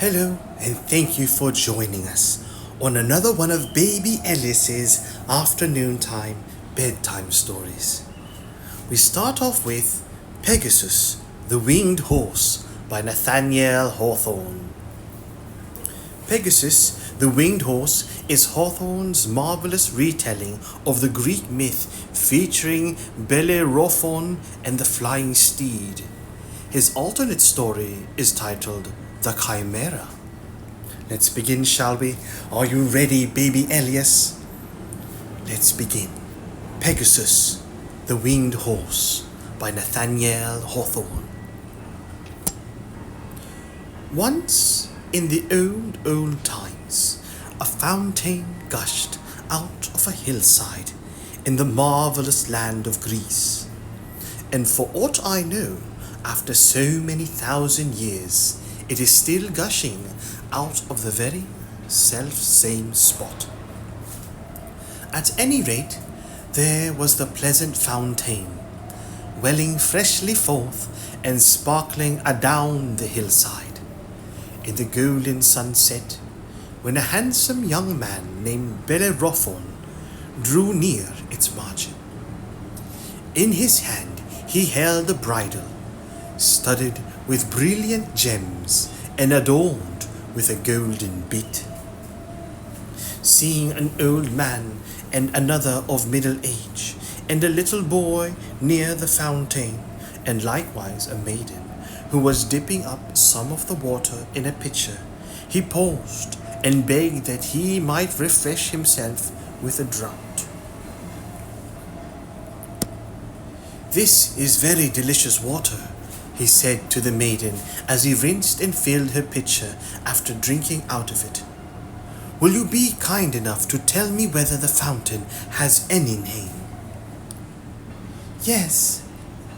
Hello, and thank you for joining us on another one of Baby Alice's afternoon time bedtime stories. We start off with Pegasus, the Winged Horse by Nathaniel Hawthorne. Pegasus, the Winged Horse, is Hawthorne's marvelous retelling of the Greek myth featuring Bellerophon and the flying steed. His alternate story is titled The Chimaera. Let's begin, shall we? Are you ready, baby Elias? Let's begin. Pegasus, the Winged Horse by Nathaniel Hawthorne. Once, in the old times, a fountain gushed out of a hillside in the marvelous land of Greece. And for aught I know, after so many thousand years, it is still gushing out of the very self-same spot. At any rate, there was the pleasant fountain, welling freshly forth and sparkling adown the hillside, in the golden sunset, when a handsome young man named Bellerophon drew near its margin. In his hand he held a bridle, studded with brilliant gems and adorned with a golden bit. Seeing an old man and another of middle age, and a little boy near the fountain, and likewise a maiden who was dipping up some of the water in a pitcher, he paused and begged that he might refresh himself with a draught. "This is very delicious water," he said to the maiden as he rinsed and filled her pitcher after drinking out of it. "Will you be kind enough to tell me whether the fountain has any name?" "Yes,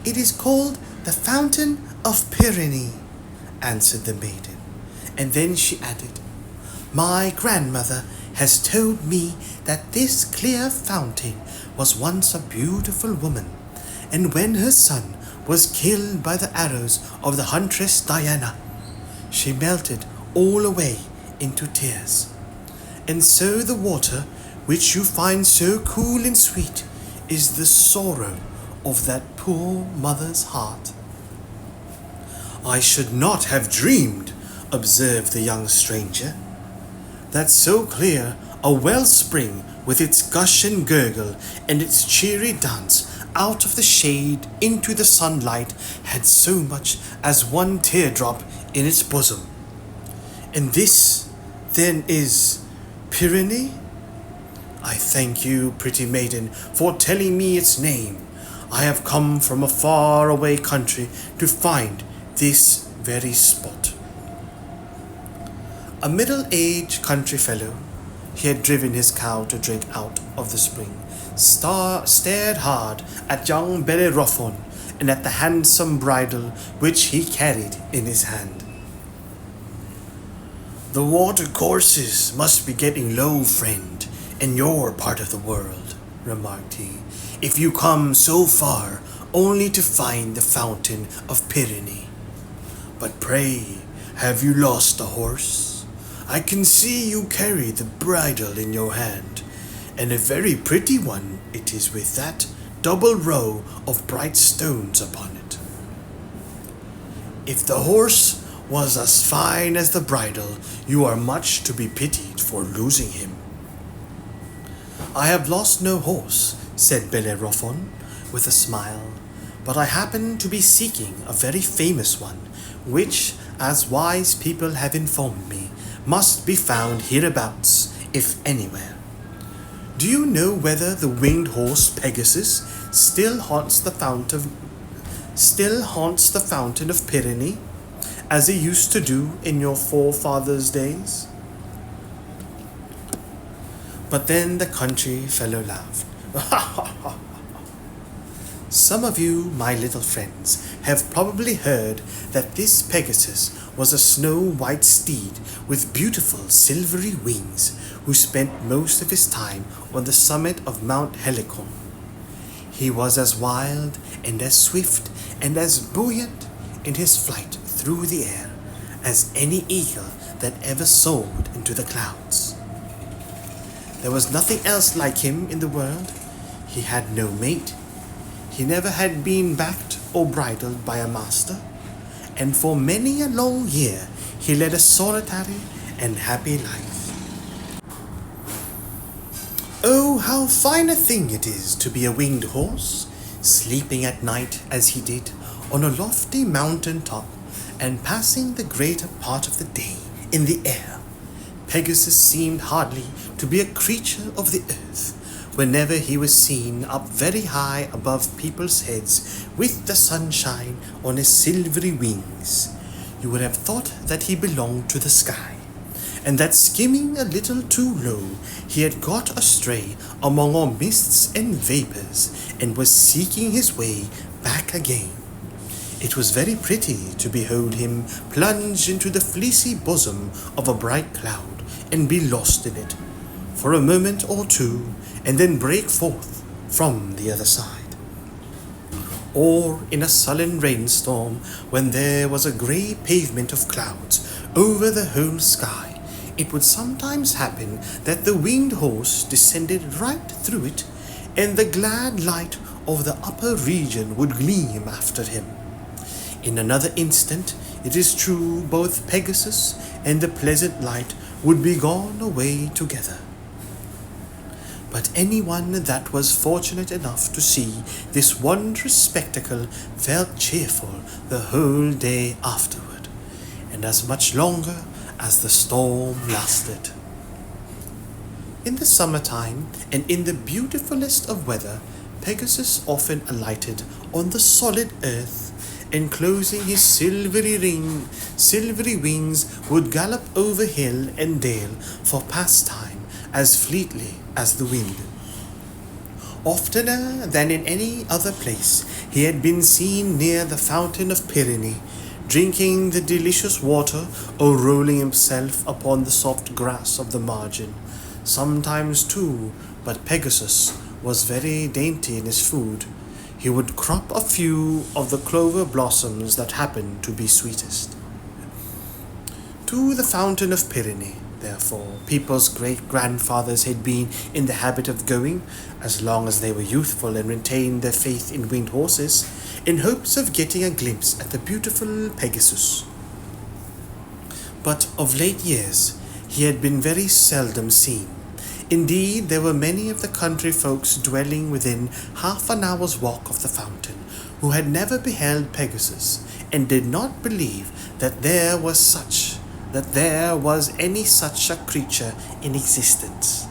it is called the Fountain of Pirene," answered the maiden, and then she added, "My grandmother has told me that this clear fountain was once a beautiful woman, and when her son was killed by the arrows of the huntress Diana, she melted all away into tears. And so the water, which you find so cool and sweet, is the sorrow of that poor mother's heart." "I should not have dreamed," observed the young stranger, "that so clear a wellspring with its gush and gurgle and its cheery dance out of the shade into the sunlight had so much as one teardrop in its bosom. And this, then, is Pirene? I thank you, pretty maiden, for telling me its name. I have come from a far-away country to find this very spot." A middle-aged country fellow, he had driven his cow to drink out of the spring, stared hard at young Bellerophon and at the handsome bridle which he carried in his hand. "The water courses must be getting low, friend, in your part of the world," remarked he, "if you come so far only to find the fountain of Pirene. But pray, have you lost a horse? I can see you carry the bridle in your hand, and a very pretty one it is with that double row of bright stones upon it. If the horse was as fine as the bridle, you are much to be pitied for losing him." "I have lost no horse," said Bellerophon with a smile, "but I happen to be seeking a very famous one, which, as wise people have informed me, must be found hereabouts, if anywhere. Do you know whether the winged horse Pegasus still haunts the fountain of Pirene, as he used to do in your forefathers' days?" But then the country fellow laughed. "Some of you, my little friends, have probably heard that this Pegasus was a snow-white steed with beautiful silvery wings, who spent most of his time on the summit of Mount Helicon. He was as wild and as swift and as buoyant in his flight through the air as any eagle that ever soared into the clouds. There was nothing else like him in the world. He had no mate. He never had been backed or bridled by a master, and for many a long year he led a solitary and happy life. Oh, how fine a thing it is to be a winged horse, sleeping at night as he did on a lofty mountain top, and passing the greater part of the day in the air. Pegasus seemed hardly to be a creature of the earth, whenever he was seen up very high above people's heads with the sunshine on his silvery wings. You would have thought that he belonged to the sky, and that skimming a little too low, he had got astray among all mists and vapors, and was seeking his way back again. It was very pretty to behold him plunge into the fleecy bosom of a bright cloud, and be lost in it for a moment or two, and then break forth from the other side. Or in a sullen rainstorm, when there was a grey pavement of clouds over the whole sky, it would sometimes happen that the winged horse descended right through it, and the glad light of the upper region would gleam after him. In another instant, it is true, both Pegasus and the pleasant light would be gone away together. But anyone that was fortunate enough to see this wondrous spectacle felt cheerful the whole day afterward, and as much longer as the storm lasted. In the summertime, and in the beautifulest of weather, Pegasus often alighted on the solid earth, and closing his silvery wings would gallop over hill and dale for pastime as fleetly as the wind. Oftener than in any other place, he had been seen near the fountain of Pirene, drinking the delicious water or rolling himself upon the soft grass of the margin. Sometimes too, but Pegasus was very dainty in his food. He would crop a few of the clover blossoms that happened to be sweetest. To the fountain of Pirene, therefore, people's great-grandfathers had been in the habit of going, as long as they were youthful and retained their faith in winged horses, in hopes of getting a glimpse at the beautiful Pegasus. But of late years, he had been very seldom seen. Indeed, there were many of the country folks dwelling within half an hour's walk of the fountain, who had never beheld Pegasus, and did not believe that there was any such a creature in existence.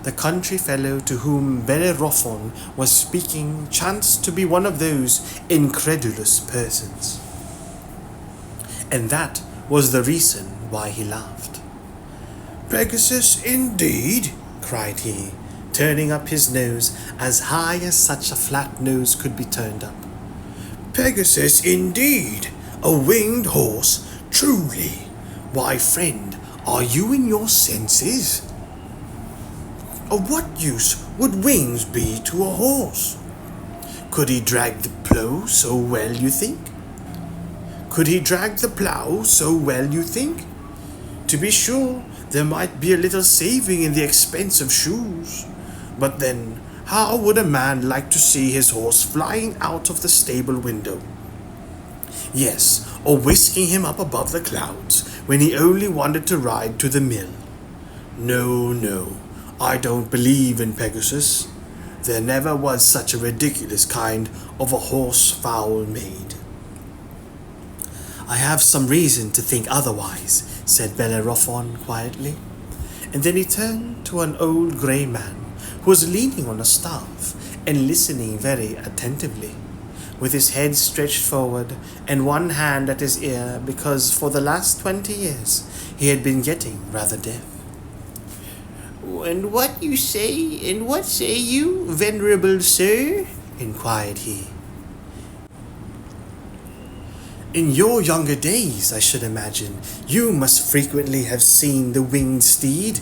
The country fellow to whom Bellerophon was speaking chanced to be one of those incredulous persons, and that was the reason why he laughed. "Pegasus indeed?" cried he, turning up his nose as high as such a flat nose could be turned up. "Pegasus indeed? A winged horse, truly? Why, friend, are you in your senses? Of what use would wings be to a horse? Could he drag the plough so well, you think? To be sure, there might be a little saving in the expense of shoes. But then, how would a man like to see his horse flying out of the stable window? Yes, or whisking him up above the clouds when he only wanted to ride to the mill? No, I don't believe in Pegasus. There never was such a ridiculous kind of a horse fowl made." "I have some reason to think otherwise," said Bellerophon quietly, and then he turned to an old grey man who was leaning on a staff and listening very attentively, with his head stretched forward and one hand at his ear, because for the last 20 years he had been getting rather deaf. "And what say you, venerable sir?" inquired he. "In your younger days, I should imagine, you must frequently have seen the winged steed."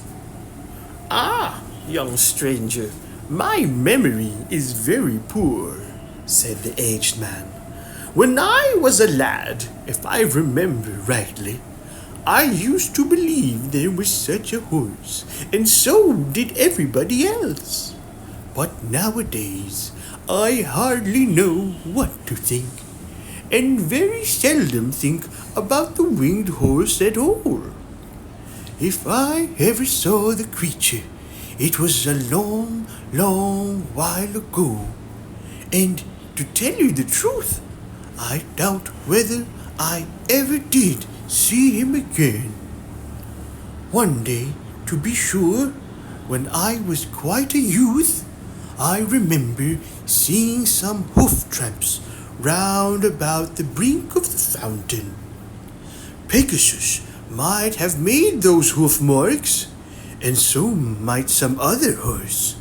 "Ah, young stranger, my memory is very poor," said the aged man. When I was a lad, if I remember rightly, I used to believe there was such a horse, and so did everybody else. But nowadays, I hardly know what to think, and very seldom think about the winged horse at all. If I ever saw the creature, it was a long, long while ago, and to tell you the truth, I doubt whether I ever did see him again. One day, to be sure, when I was quite a youth, I remember seeing some hoof tramps round about the brink of the fountain. Pegasus might have made those hoof marks, and so might some other horse.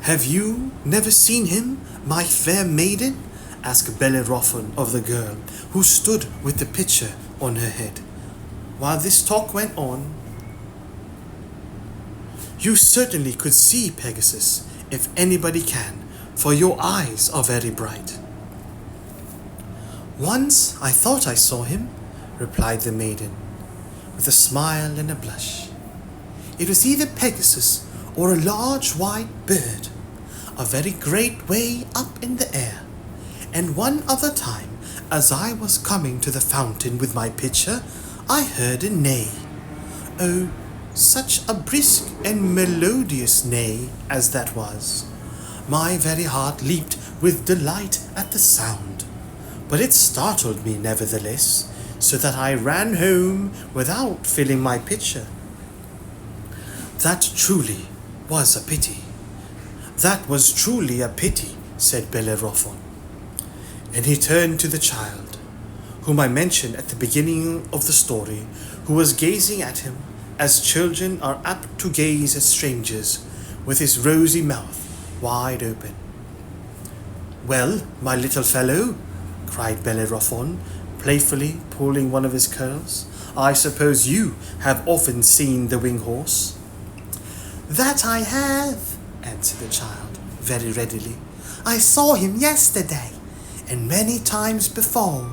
Have you never seen him, my fair maiden? Asked Bellerophon of the girl, who stood with the pitcher on her head. While this talk went on, you certainly could see Pegasus, if anybody can, for your eyes are very bright. Once I thought I saw him, replied the maiden, with a smile and a blush. It was either Pegasus or a large white bird, a very great way up in the air. And one other time, as I was coming to the fountain with my pitcher, I heard a neigh. Oh, such a brisk and melodious neigh as that was. My very heart leaped with delight at the sound, but it startled me nevertheless, so that I ran home without filling my pitcher. That truly was a pity. That was truly a pity, said Bellerophon. And he turned to the child, whom I mentioned at the beginning of the story, who was gazing at him as children are apt to gaze at strangers, with his rosy mouth wide open. Well, my little fellow, cried Bellerophon, playfully pulling one of his curls, I suppose you have often seen the winged horse? That I have, answered the child, very readily. I saw him yesterday, and many times before.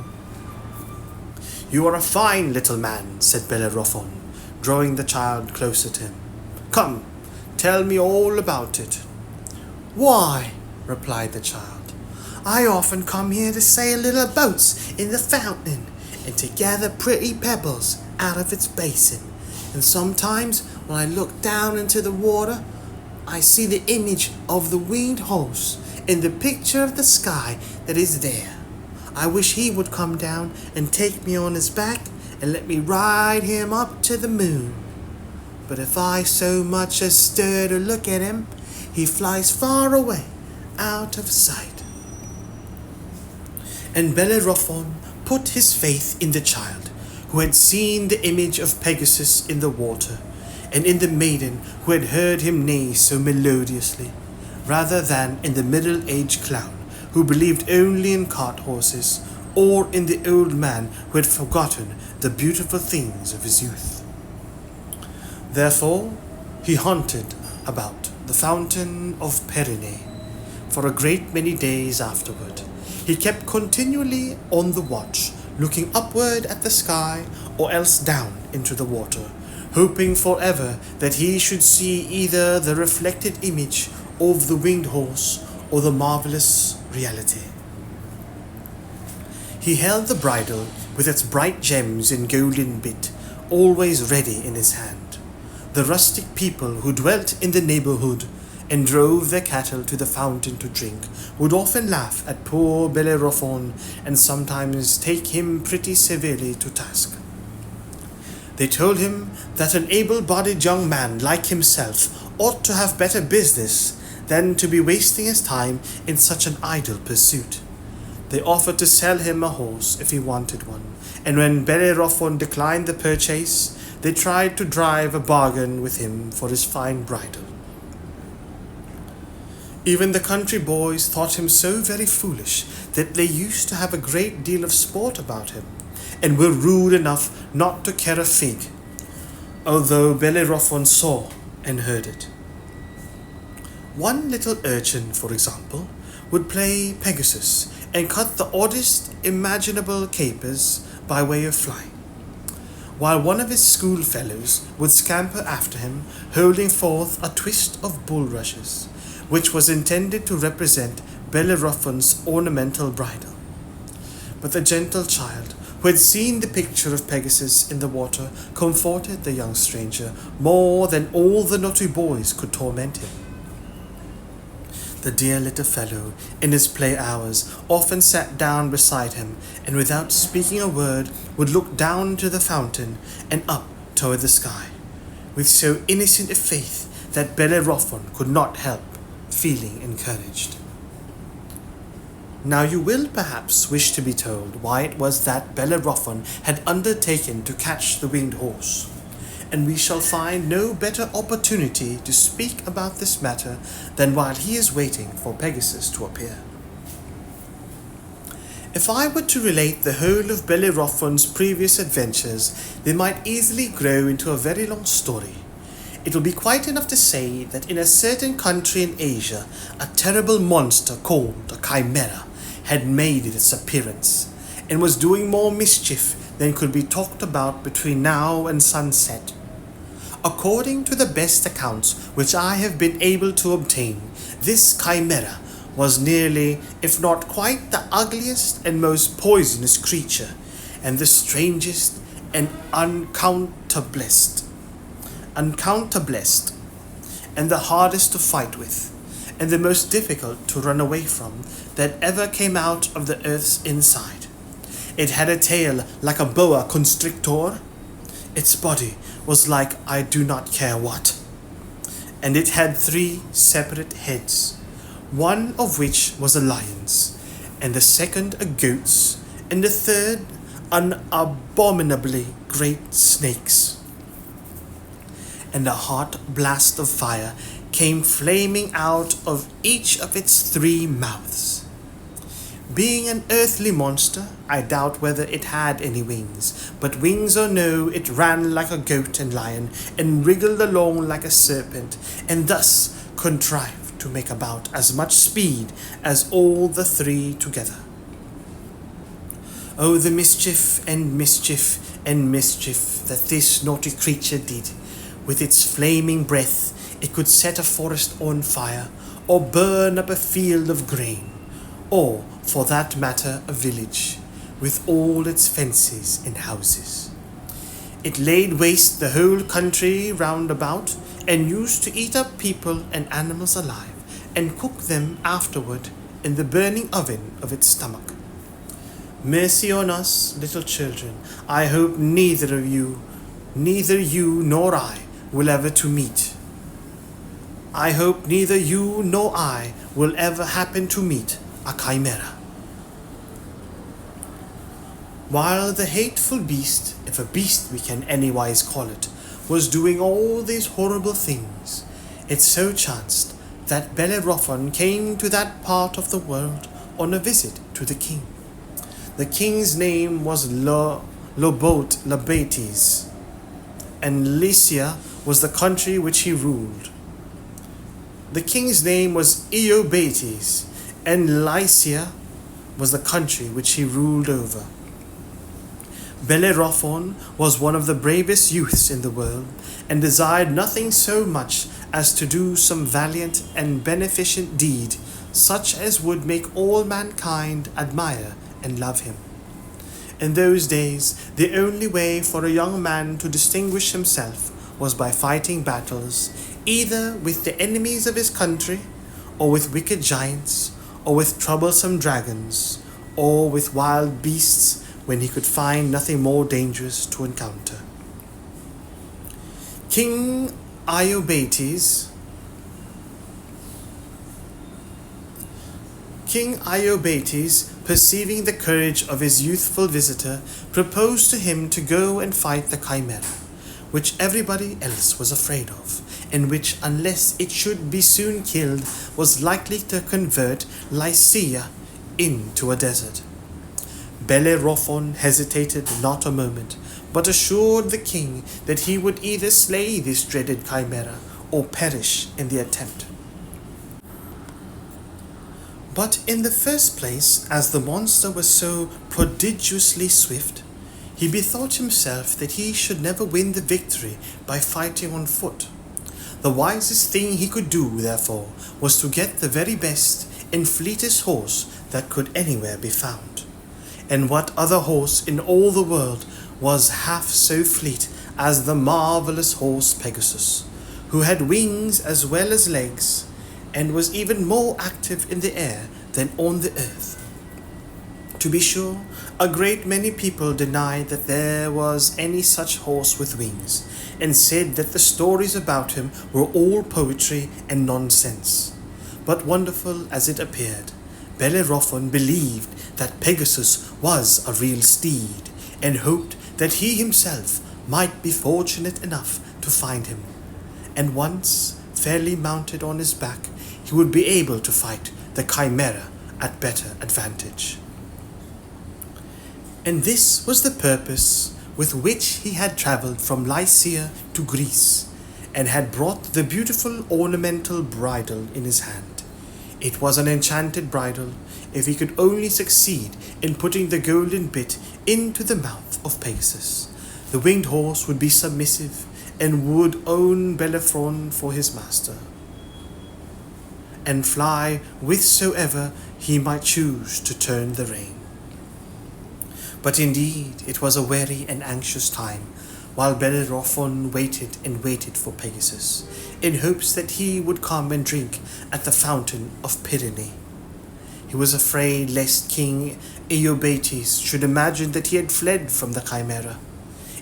You are a fine little man, said Bellerophon, drawing the child closer to him. Come, tell me all about it. Why, replied the child, I often come here to sail little boats in the fountain, and to gather pretty pebbles out of its basin. And sometimes, when I look down into the water, I see the image of the winged horse in the picture of the sky that is there. I wish he would come down and take me on his back and let me ride him up to the moon. But if I so much as stir to look at him, he flies far away, out of sight. And Bellerophon put his faith in the child, who had seen the image of Pegasus in the water, and in the maiden who had heard him neigh so melodiously, rather than in the middle-aged clown, who believed only in cart horses, or in the old man who had forgotten the beautiful things of his youth. Therefore he hunted about the fountain of Pirene for a great many days afterward. He kept continually on the watch, looking upward at the sky or else down into the water, hoping forever that he should see either the reflected image of the winged horse or the marvelous reality. He held the bridle with its bright gems and golden bit always ready in his hand. The rustic people who dwelt in the neighborhood and drove their cattle to the fountain to drink would often laugh at poor Bellerophon and sometimes take him pretty severely to task. They told him that an able-bodied young man like himself ought to have better business than to be wasting his time in such an idle pursuit. They offered to sell him a horse if he wanted one, and when Bellerophon declined the purchase, they tried to drive a bargain with him for his fine bridle. Even the country boys thought him so very foolish that they used to have a great deal of sport about him, and were rude enough not to care a fig, although Bellerophon saw and heard it. One little urchin, for example, would play Pegasus and cut the oddest imaginable capers by way of flying, while one of his schoolfellows would scamper after him, holding forth a twist of bulrushes, which was intended to represent Bellerophon's ornamental bridle. But the gentle child, who had seen the picture of Pegasus in the water, comforted the young stranger more than all the naughty boys could torment him. The dear little fellow, in his play hours, often sat down beside him, and without speaking a word would look down into the fountain and up toward the sky, with so innocent a faith that Bellerophon could not help feeling encouraged. Now you will perhaps wish to be told why it was that Bellerophon had undertaken to catch the winged horse, and we shall find no better opportunity to speak about this matter than while he is waiting for Pegasus to appear. If I were to relate the whole of Bellerophon's previous adventures, they might easily grow into a very long story. It will be quite enough to say that in a certain country in Asia, a terrible monster called a Chimaera had made its appearance, and was doing more mischief than could be talked about between now and sunset. According to the best accounts which I have been able to obtain, this Chimaera was nearly, if not quite, the ugliest and most poisonous creature, and the strangest and uncounterblessed, and the hardest to fight with, and the most difficult to run away from, that ever came out of the earth's inside. It had a tail like a boa constrictor. Its body was like I do not care what, and it had 3 separate heads, one of which was a lion's, and the second a goat's, and the third an abominably great snake's. And a hot blast of fire came flaming out of each of its 3 mouths. Being an earthly monster, I doubt whether it had any wings, but wings or no, it ran like a goat and lion, and wriggled along like a serpent, and thus contrived to make about as much speed as all the 3 together. Oh, the mischief and mischief and mischief that this naughty creature did! With its flaming breath, it could set a forest on fire, or burn up a field of grain, or, for that matter, a village, with all its fences and houses. It laid waste the whole country round about, and used to eat up people and animals alive, and cook them afterward in the burning oven of its stomach. Mercy on us, little children, I hope neither you nor I will ever to meet. I hope neither you nor I will ever happen to meet a Chimaera. While the hateful beast, if a beast we can anywise call it, was doing all these horrible things, it so chanced that Bellerophon came to that part of the world on a visit to the king. The king's name was Labates, and Lycia was the country which he ruled. The king's name was Iobates, and Lycia was the country which he ruled over. Bellerophon was one of the bravest youths in the world, and desired nothing so much as to do some valiant and beneficent deed, such as would make all mankind admire and love him. In those days, the only way for a young man to distinguish himself was by fighting battles, either with the enemies of his country, or with wicked giants, or with troublesome dragons, or with wild beasts when he could find nothing more dangerous to encounter. King Iobates, perceiving the courage of his youthful visitor, proposed to him to go and fight the Chimaera, which everybody else was afraid of, and which, unless it should be soon killed, was likely to convert Lycia into a desert. Bellerophon hesitated not a moment, but assured the king that he would either slay this dreaded Chimaera or perish in the attempt. But in the first place, as the monster was so prodigiously swift, he bethought himself that he should never win the victory by fighting on foot. The wisest thing he could do, therefore, was to get the very best and fleetest horse that could anywhere be found. And what other horse in all the world was half so fleet as the marvellous horse Pegasus, who had wings as well as legs, and was even more active in the air than on the earth. To be sure, a great many people denied that there was any such horse with wings, and said that the stories about him were all poetry and nonsense. But wonderful as it appeared, Bellerophon believed that Pegasus was a real steed, and hoped that he himself might be fortunate enough to find him, and once fairly mounted on his back, he would be able to fight the Chimaera at better advantage. And this was the purpose with which he had travelled from Lycia to Greece, and had brought the beautiful ornamental bridle in his hand. It was an enchanted bridle, if he could only succeed in putting the golden bit into the mouth of Pegasus. The winged horse would be submissive, and would own Bellerophon for his master, and fly whithersoever he might choose to turn the rein. But indeed it was a weary and anxious time, while Bellerophon waited and waited for Pegasus, in hopes that he would come and drink at the fountain of Pirene. He was afraid lest King Iobates should imagine that he had fled from the Chimaera.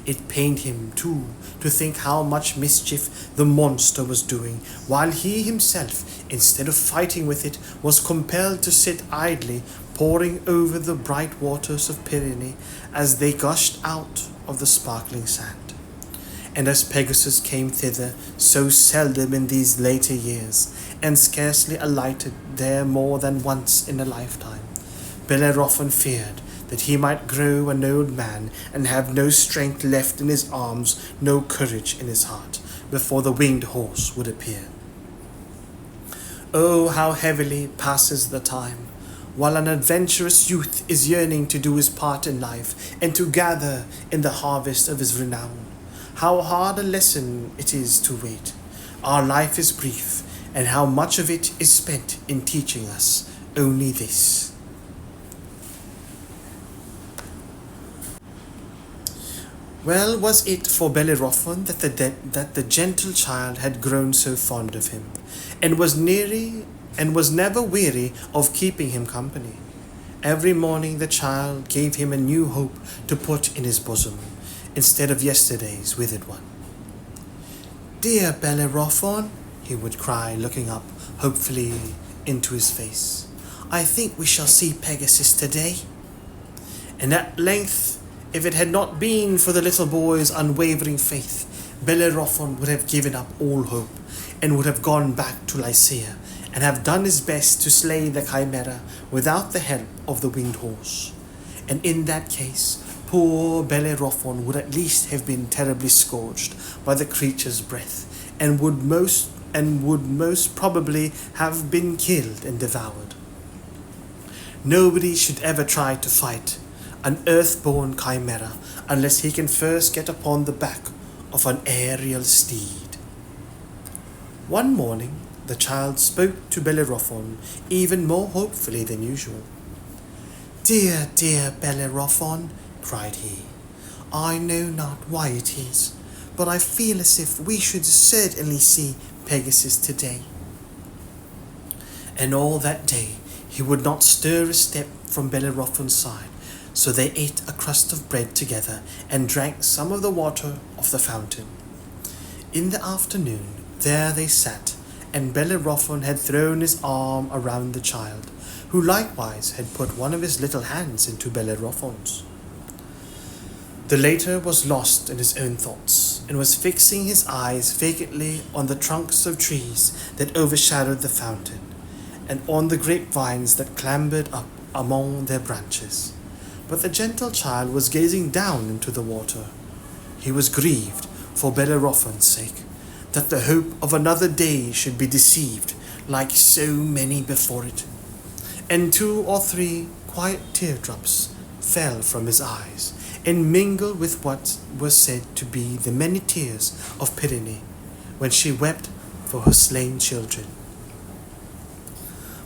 It pained him, too, to think how much mischief the monster was doing, while he himself, instead of fighting with it, was compelled to sit idly poring over the bright waters of Pirene as they gushed out of the sparkling sand. And as Pegasus came thither so seldom in these later years, and scarcely alighted there more than once in a lifetime, Bellerophon feared that he might grow an old man and have no strength left in his arms, no courage in his heart, before the winged horse would appear. Oh, how heavily passes the time, while an adventurous youth is yearning to do his part in life, and to gather in the harvest of his renown. How hard a lesson it is to wait. Our life is brief, and how much of it is spent in teaching us only this. Well was it for Bellerophon that the gentle child had grown so fond of him, and was never weary of keeping him company. Every morning the child gave him a new hope to put in his bosom, instead of yesterday's withered one. "Dear Bellerophon," he would cry, looking up hopefully into his face, "I think we shall see Pegasus today." And at length, if it had not been for the little boy's unwavering faith, Bellerophon would have given up all hope, and would have gone back to Lycia, and have done his best to slay the Chimaera without the help of the winged horse. And in that case, poor Bellerophon would at least have been terribly scourged by the creature's breath, and would most probably have been killed and devoured. Nobody should ever try to fight an earth-born Chimaera unless he can first get upon the back of an aerial steed. One morning the child spoke to Bellerophon even more hopefully than usual. "Dear, dear Bellerophon," cried he, "I know not why it is, but I feel as if we should certainly see Pegasus today." And all that day he would not stir a step from Bellerophon's side, so they ate a crust of bread together and drank some of the water of the fountain. In the afternoon there they sat, and Bellerophon had thrown his arm around the child, who likewise had put one of his little hands into Bellerophon's. The latter was lost in his own thoughts, and was fixing his eyes vacantly on the trunks of trees that overshadowed the fountain, and on the grapevines that clambered up among their branches. But the gentle child was gazing down into the water. He was grieved for Bellerophon's sake, that the hope of another day should be deceived like so many before it. and 2 or 3 quiet teardrops fell from his eyes, and mingled with what was said to be the many tears of Pirene, when she wept for her slain children.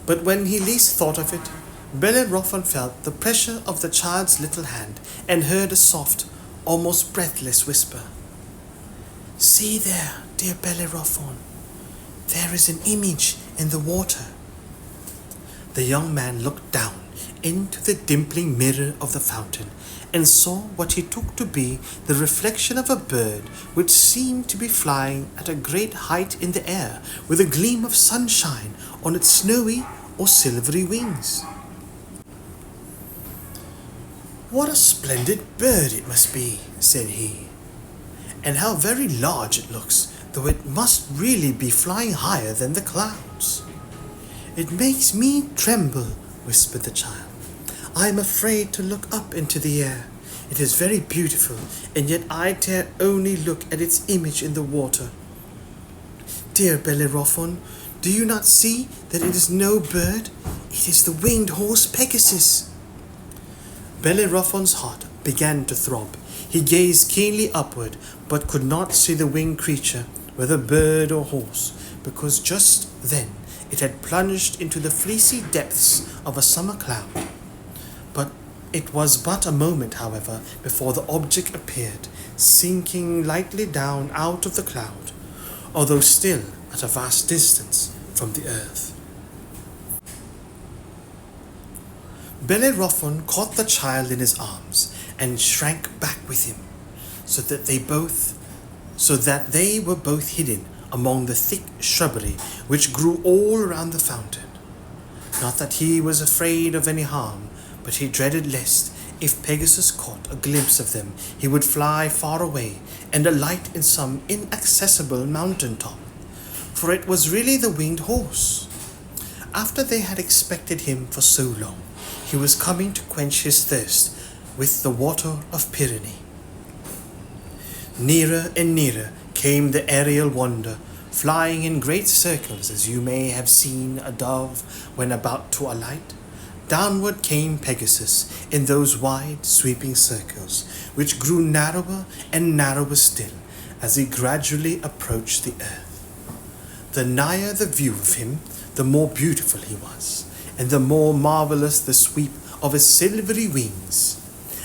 But when he least thought of it, Bellerophon felt the pressure of the child's little hand, and heard a soft, almost breathless whisper. "See there, dear Bellerophon, there is an image in the water." The young man looked down into the dimpling mirror of the fountain, and saw what he took to be the reflection of a bird which seemed to be flying at a great height in the air, with a gleam of sunshine on its snowy or silvery wings. "What a splendid bird it must be," said he, "and how very large it looks, though it must really be flying higher than the clouds." "It makes me tremble," whispered the child. "I am afraid to look up into the air. It is very beautiful, and yet I dare only look at its image in the water. Dear Bellerophon, do you not see that it is no bird? It is the winged horse Pegasus." Bellerophon's heart began to throb. He gazed keenly upward, but could not see the winged creature, whether bird or horse, because just then it had plunged into the fleecy depths of a summer cloud. It was but a moment, however, before the object appeared, sinking lightly down out of the cloud, although still at a vast distance from the earth. Bellerophon caught the child in his arms and shrank back with him, so that they were both hidden among the thick shrubbery which grew all around the fountain. Not that he was afraid of any harm, but he dreaded lest, if Pegasus caught a glimpse of them, he would fly far away and alight in some inaccessible mountain top, for it was really the winged horse. After they had expected him for so long, he was coming to quench his thirst with the water of Pirene. Nearer and nearer came the aerial wonder, flying in great circles as you may have seen a dove when about to alight. Downward came Pegasus in those wide, sweeping circles, which grew narrower and narrower still as he gradually approached the earth. The nigher the view of him, the more beautiful he was, and the more marvelous the sweep of his silvery wings.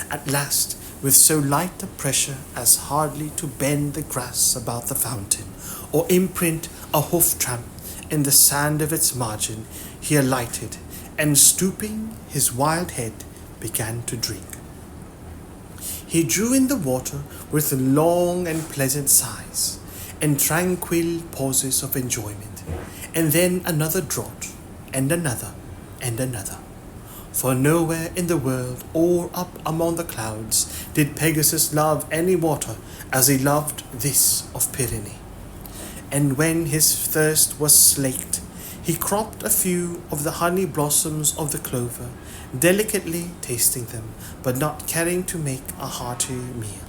At last, with so light a pressure as hardly to bend the grass about the fountain, or imprint a hoof tramp in the sand of its margin, he alighted, and stooping his wild head, began to drink. He drew in the water with long and pleasant sighs, and tranquil pauses of enjoyment, and then another draught, and another, and another. For nowhere in the world, or up among the clouds, did Pegasus love any water as he loved this of Pirene. And when his thirst was slaked, he cropped a few of the honey blossoms of the clover, delicately tasting them, but not caring to make a hearty meal,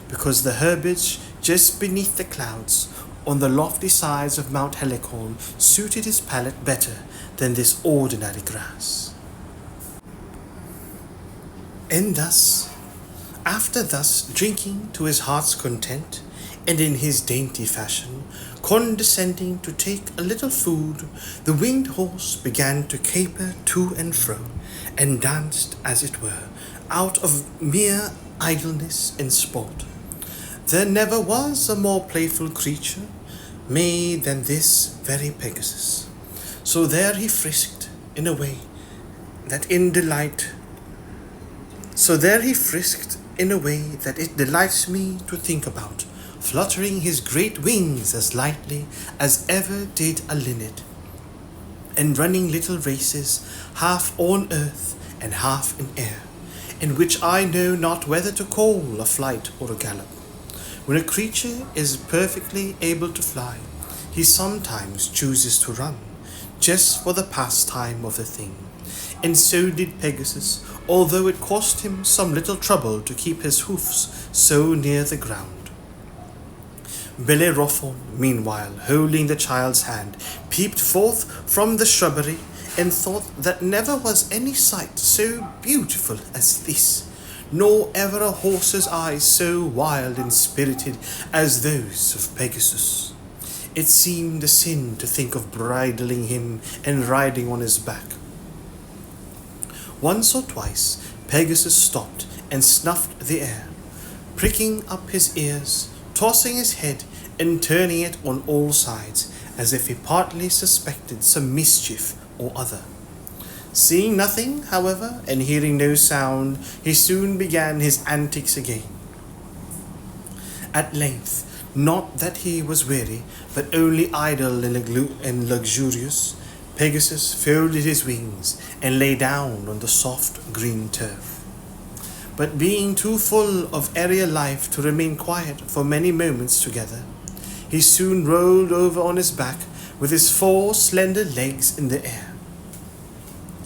because the herbage just beneath the clouds, on the lofty sides of Mount Helicon, suited his palate better than this ordinary grass. And thus, after thus drinking to his heart's content, and in his dainty fashion, condescending to take a little food, the winged horse began to caper to and fro, and danced, as it were, out of mere idleness and sport. There never was a more playful creature made than this very Pegasus. So there he frisked in a way that it delights me to think about, fluttering his great wings as lightly as ever did a linnet, and running little races, half on earth and half in air, in which I know not whether to call a flight or a gallop. When a creature is perfectly able to fly, he sometimes chooses to run, just for the pastime of the thing. And so did Pegasus, although it cost him some little trouble to keep his hoofs so near the ground. Bellerophon, meanwhile, holding the child's hand, peeped forth from the shrubbery, and thought that never was any sight so beautiful as this, nor ever a horse's eyes so wild and spirited as those of Pegasus. It seemed a sin to think of bridling him and riding on his back. Once or twice Pegasus stopped and snuffed the air, pricking up his ears, tossing his head, and turning it on all sides, as if he partly suspected some mischief or other. Seeing nothing, however, and hearing no sound, he soon began his antics again. At length, not that he was weary, but only idle and luxurious, Pegasus folded his wings and lay down on the soft green turf. But being too full of aerial life to remain quiet for many moments together, he soon rolled over on his back with his 4 slender legs in the air.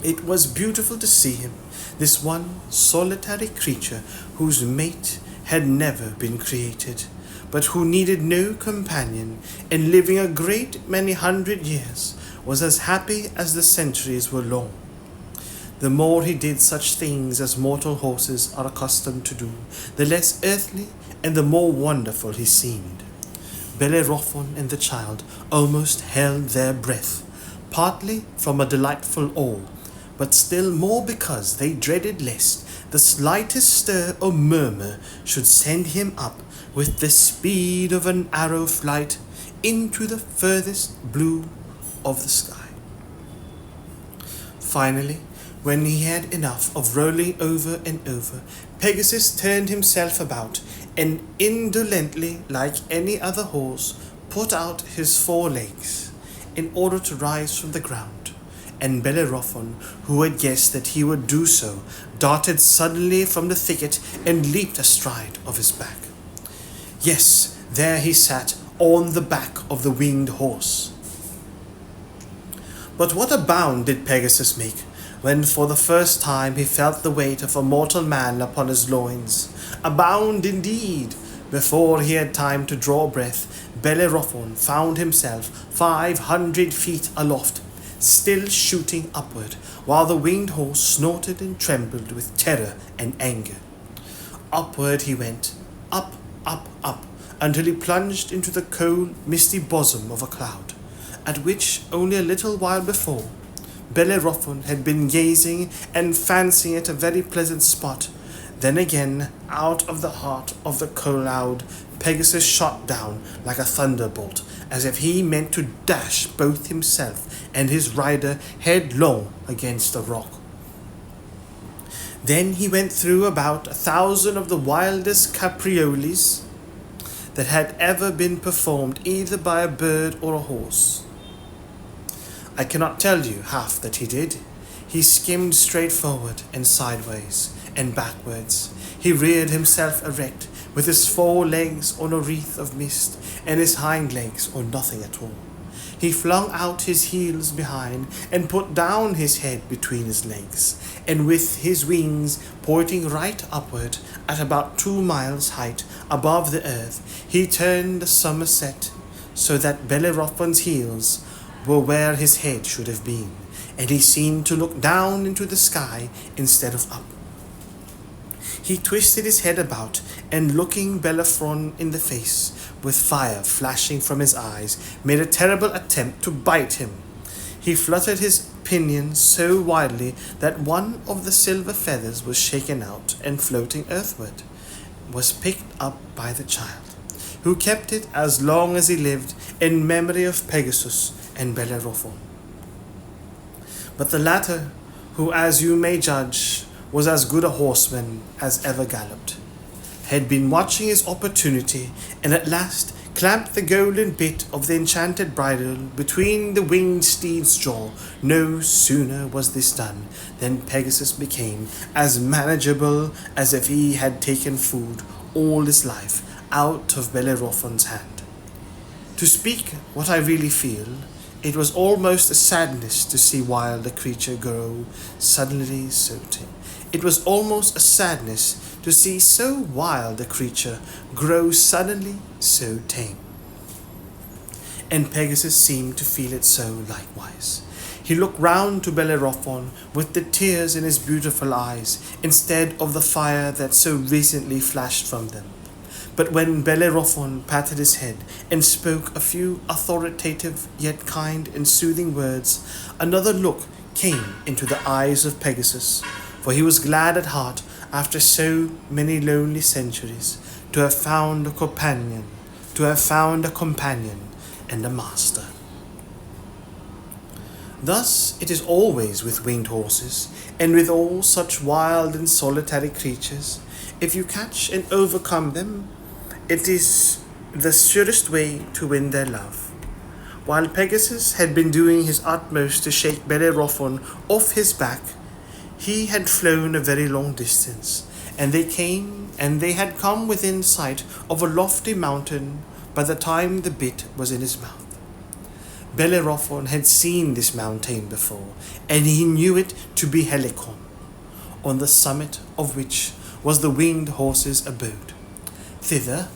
It was beautiful to see him, this one solitary creature whose mate had never been created, but who needed no companion, and living a great many 100 years, was as happy as the centuries were long. The more he did such things as mortal horses are accustomed to do, the less earthly and the more wonderful he seemed. Bellerophon and the child almost held their breath, partly from a delightful awe, but still more because they dreaded lest the slightest stir or murmur should send him up with the speed of an arrow flight into the furthest blue of the sky. Finally, when he had enough of rolling over and over, Pegasus turned himself about and indolently, like any other horse, put out his 4 legs in order to rise from the ground, and Bellerophon, who had guessed that he would do so, darted suddenly from the thicket and leaped astride of his back. Yes, there he sat on the back of the winged horse. But what a bound did Pegasus make, when for the first time he felt the weight of a mortal man upon his loins. A bound indeed! Before he had time to draw breath, Bellerophon found himself 500 feet aloft, still shooting upward, while the winged horse snorted and trembled with terror and anger. Upward he went, up, until he plunged into the cold, misty bosom of a cloud, at which, only a little while before, Bellerophon had been gazing and fancying it a very pleasant spot. Then again, out of the heart of the cloud, Pegasus shot down like a thunderbolt, as if he meant to dash both himself and his rider headlong against a rock. Then he went through about 1,000 of the wildest caprioles that had ever been performed either by a bird or a horse. I cannot tell you half that he did. He skimmed straight forward and sideways and backwards. He reared himself erect, with his 4 legs on a wreath of mist, and his hind legs on nothing at all. He flung out his heels behind, and put down his head between his legs, and with his wings pointing right upward, at about 2 miles height above the earth, he turned a somerset, so that Bellerophon's heels were where his head should have been, and he seemed to look down into the sky instead of up. He twisted his head about, and looking Bellerophon in the face, with fire flashing from his eyes, made a terrible attempt to bite him. He fluttered his pinions so wildly that one of the silver feathers was shaken out and floating earthward, was picked up by the child, who kept it as long as he lived in memory of Pegasus and Bellerophon. But the latter, who, as you may judge, was as good a horseman as ever galloped, had been watching his opportunity, and at last clamped the golden bit of the enchanted bridle between the winged steed's jaw. No sooner was this done than Pegasus became as manageable as if he had taken food all his life out of Bellerophon's hand. To speak what I really feel, it was almost a sadness to see wild the creature grow suddenly so tame. It was almost a sadness to see so wild a creature grow suddenly so tame. And Pegasus seemed to feel it so likewise. He looked round to Bellerophon with the tears in his beautiful eyes, instead of the fire that so recently flashed from them. But when Bellerophon patted his head and spoke a few authoritative yet kind and soothing words, another look came into the eyes of Pegasus, for he was glad at heart, after so many lonely centuries, to have found a companion, and a master. Thus it is always with winged horses, and with all such wild and solitary creatures. If you catch and overcome them, it is the surest way to win their love. While Pegasus had been doing his utmost to shake Bellerophon off his back, he had flown a very long distance, and they had come within sight of a lofty mountain by the time the bit was in his mouth. Bellerophon had seen this mountain before, and he knew it to be Helicon, on the summit of which was the winged horse's abode. Thither,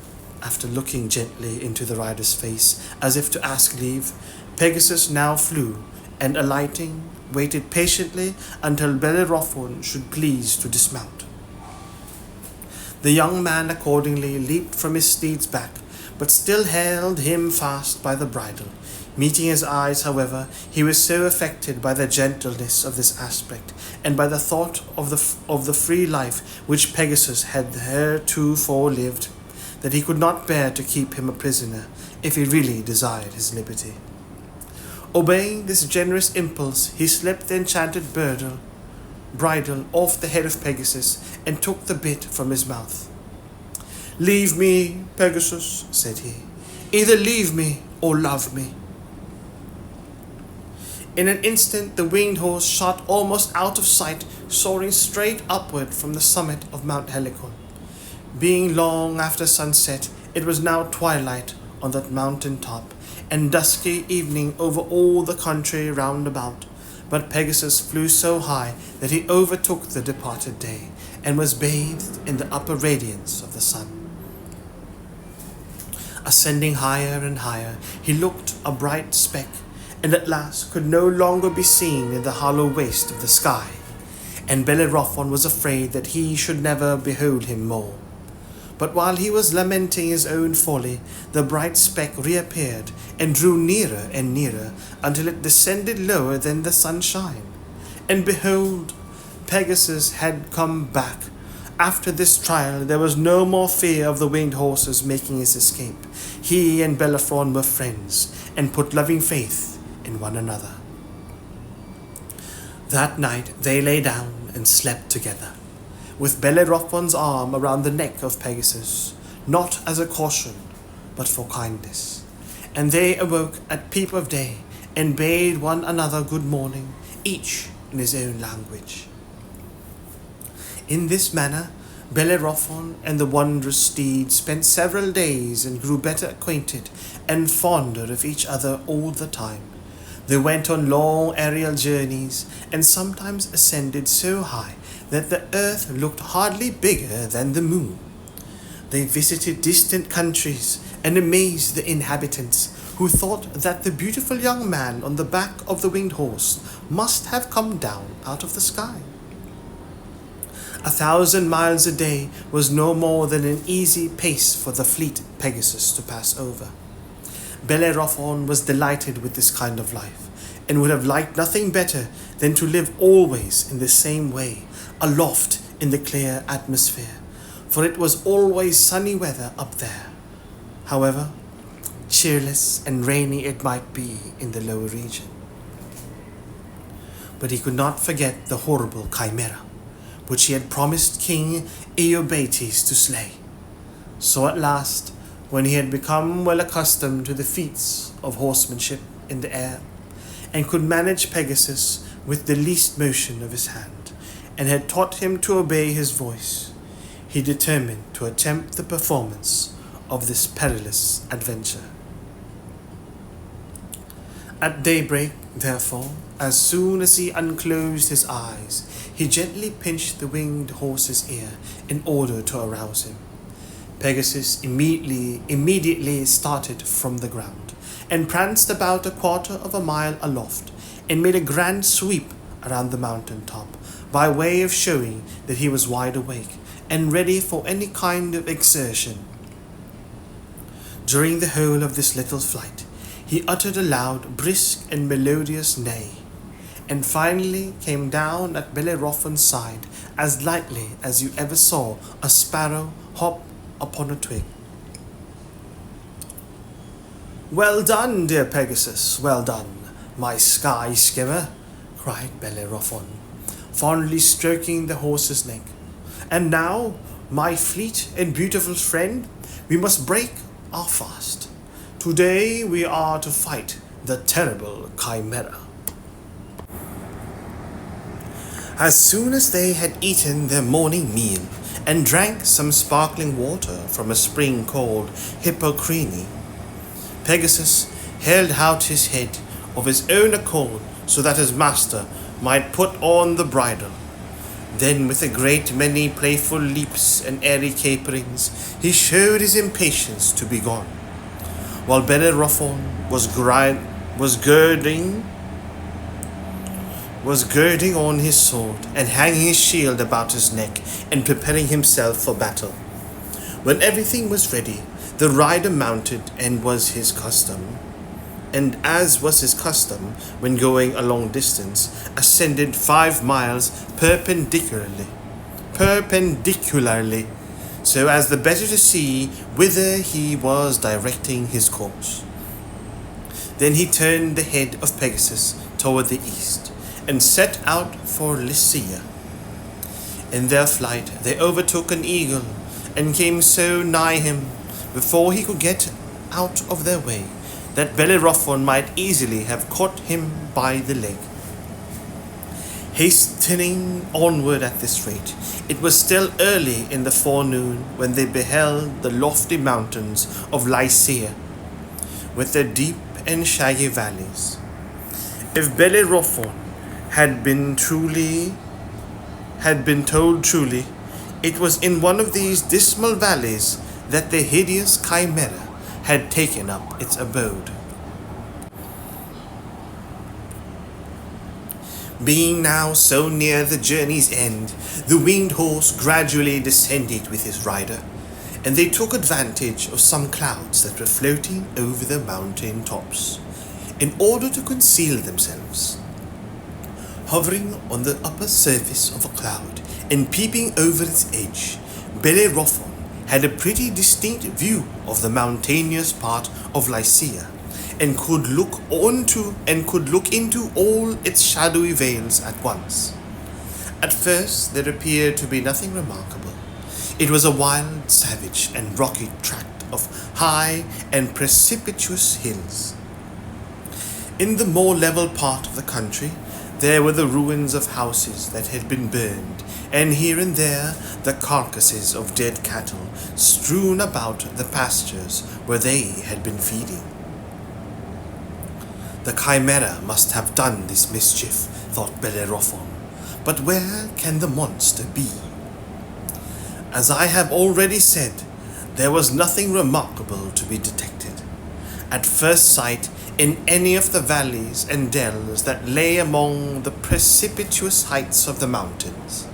after looking gently into the rider's face as if to ask leave, Pegasus now flew, and alighting, waited patiently until Bellerophon should please to dismount. The young man accordingly leaped from his steed's back, but still held him fast by the bridle. Meeting his eyes, however, he was so affected by the gentleness of this aspect, and by the thought of the free life which Pegasus had heretofore lived, that he could not bear to keep him a prisoner if he really desired his liberty. Obeying this generous impulse, he slipped the enchanted bridle off the head of Pegasus and took the bit from his mouth. "Leave me, Pegasus," said he. "Either leave me or love me." In an instant the winged horse shot almost out of sight, soaring straight upward from the summit of Mount Helicon. Being long after sunset, it was now twilight on that mountain top, and dusky evening over all the country round about. But Pegasus flew so high that he overtook the departed day, and was bathed in the upper radiance of the sun. Ascending higher and higher, he looked a bright speck, and at last could no longer be seen in the hollow waste of the sky, and Bellerophon was afraid that he should never behold him more. But while he was lamenting his own folly, the bright speck reappeared, and drew nearer and nearer, until it descended lower than the sunshine. And behold, Pegasus had come back. After this trial there was no more fear of the winged horses making his escape. He and Bellerophon were friends, and put loving faith in one another. That night they lay down and slept together, with Bellerophon's arm around the neck of Pegasus, not as a caution, but for kindness. And they awoke at peep of day, and bade one another good morning, each in his own language. In this manner, Bellerophon and the wondrous steed spent several days, and grew better acquainted and fonder of each other all the time. They went on long aerial journeys, and sometimes ascended so high that the earth looked hardly bigger than the moon. They visited distant countries, and amazed the inhabitants, who thought that the beautiful young man on the back of the winged horse must have come down out of the sky. 1,000 miles a day was no more than an easy pace for the fleet Pegasus to pass over. Bellerophon was delighted with this kind of life, and would have liked nothing better than to live always in the same way, aloft in the clear atmosphere, for it was always sunny weather up there. However, cheerless and rainy it might be in the lower region. But he could not forget the horrible Chimaera, which he had promised King Iobates to slay. So at last, when he had become well accustomed to the feats of horsemanship in the air, and could manage Pegasus with the least motion of his hand, and had taught him to obey his voice, he determined to attempt the performance of this perilous adventure. At daybreak, therefore, as soon as he unclosed his eyes, he gently pinched the winged horse's ear in order to arouse him. Pegasus immediately started from the ground, and pranced about 1/4 of a mile aloft, and made a grand sweep around the mountain top by way of showing that he was wide awake and ready for any kind of exertion. During the whole of this little flight, he uttered a loud, brisk, and melodious neigh, and finally came down at Bellerophon's side as lightly as you ever saw a sparrow hop upon a twig. "Well done, dear Pegasus, well done, my sky skimmer," cried Bellerophon, fondly stroking the horse's neck. "And now, my fleet and beautiful friend, we must break our fast. Today we are to fight the terrible Chimaera." As soon as they had eaten their morning meal and drank some sparkling water from a spring called Hippocrene, Pegasus held out his head of his own accord so that his master might put on the bridle. Then, with a great many playful leaps and airy caperings, he showed his impatience to be gone, while Bellerophon was girding on his sword and hanging his shield about his neck and preparing himself for battle. When everything was ready, the rider mounted, and as was his custom when going a long distance, ascended 5 miles perpendicularly, so as the better to see whither he was directing his course. Then he turned the head of Pegasus toward the east, and set out for Lycia. In their flight they overtook an eagle, and came so nigh him before he could get out of their way that Bellerophon might easily have caught him by the leg. Hastening onward at this rate, it was still early in the forenoon when they beheld the lofty mountains of Lycia, with their deep and shaggy valleys. If Bellerophon had been told truly, it was in one of these dismal valleys that the hideous Chimaera had taken up its abode. Being now so near the journey's end, the winged horse gradually descended with his rider, and they took advantage of some clouds that were floating over the mountain tops, in order to conceal themselves. Hovering on the upper surface of a cloud and peeping over its edge, Bellerophon had a pretty distinct view of the mountainous part of Lycia, and could look into all its shadowy vales at once. At first there appeared to be nothing remarkable. It was a wild, savage, and rocky tract of high and precipitous hills. In the more level part of the country there were the ruins of houses that had been burned, and here and there the carcasses of dead cattle strewn about the pastures where they had been feeding. The Chimaera must have done this mischief, thought Bellerophon, but where can the monster be? As I have already said, there was nothing remarkable to be detected at first sight in any of the valleys and dells that lay among the precipitous heights of the mountains.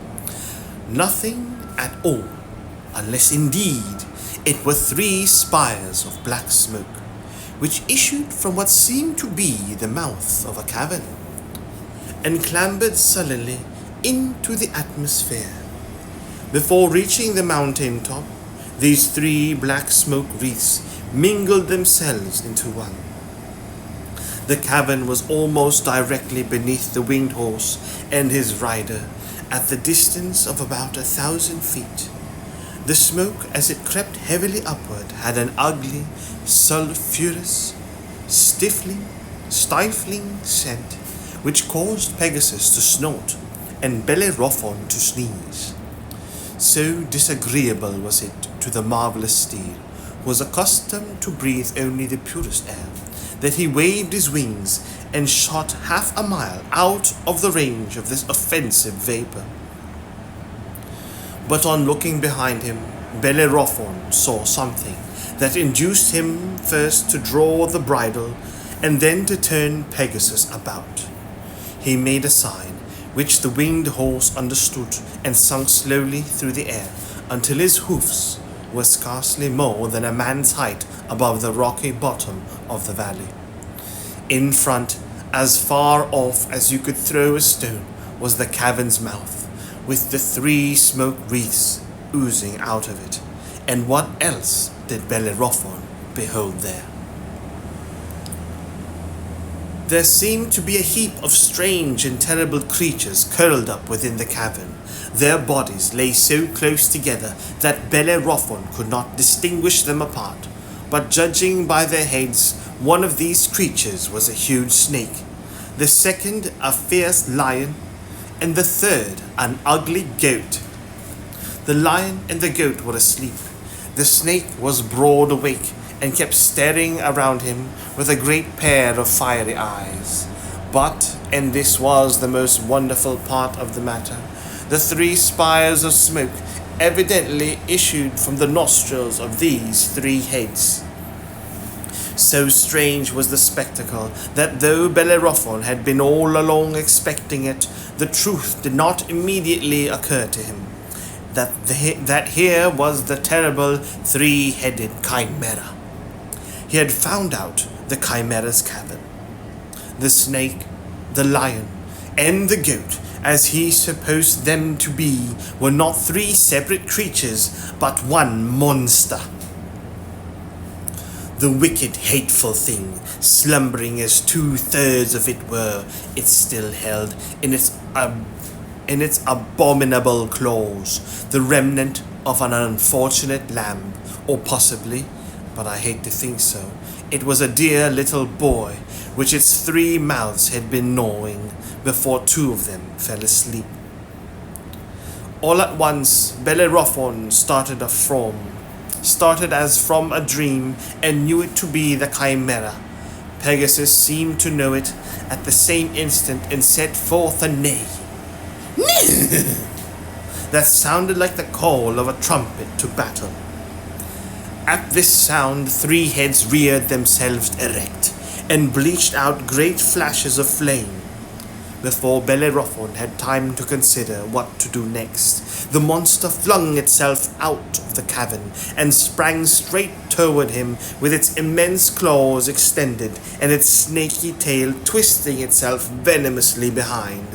Nothing at all, unless indeed it were 3 spires of black smoke, which issued from what seemed to be the mouth of a cavern, and clambered sullenly into the atmosphere. Before reaching the mountain top, these 3 black smoke wreaths mingled themselves into one. The cavern was almost directly beneath the winged horse and his rider, at the distance of about 1,000 feet. The smoke, as it crept heavily upward, had an ugly, sulphurous, stifling scent, which caused Pegasus to snort and Bellerophon to sneeze. So disagreeable was it to the marvelous steed, who was accustomed to breathe only the purest air, that he waved his wings and shot 1/2 mile out of the range of this offensive vapor. But on looking behind him, Bellerophon saw something that induced him first to draw the bridle and then to turn Pegasus about. He made a sign, which the winged horse understood, and sunk slowly through the air, until his hoofs were scarcely more than a man's height above the rocky bottom of the valley. In front, as far off as you could throw a stone, was the cavern's mouth, with the 3 smoke wreaths oozing out of it. And what else did Bellerophon behold there? There seemed to be a heap of strange and terrible creatures curled up within the cavern. Their bodies lay so close together that Bellerophon could not distinguish them apart. But judging by their heads, one of these creatures was a huge snake, the second a fierce lion, and the third an ugly goat. The lion and the goat were asleep. The snake was broad awake and kept staring around him with a great pair of fiery eyes. But, and this was the most wonderful part of the matter, the 3 spires of smoke evidently issued from the nostrils of these 3 heads. So strange was the spectacle that though Bellerophon had been all along expecting it, the truth did not immediately occur to him, that here was the terrible 3-headed Chimaera. He had found out the Chimaera's cavern. The snake, the lion, and the goat, as he supposed them to be, were not 3 separate creatures, but one monster. The wicked, hateful thing, slumbering as 2/3 of it were, it still held in its abominable claws the remnant of an unfortunate lamb, or possibly, but I hate to think so, it was a dear little boy which its 3 mouths had been gnawing before 2 of them fell asleep. All at once Bellerophon started as from a dream, and knew it to be the Chimaera. Pegasus seemed to know it at the same instant, and set forth a neigh that sounded like the call of a trumpet to battle. At this sound 3 heads reared themselves erect, and bleached out great flashes of flame. Before Bellerophon had time to consider what to do next, the monster flung itself out of the cavern and sprang straight toward him with its immense claws extended and its snaky tail twisting itself venomously behind.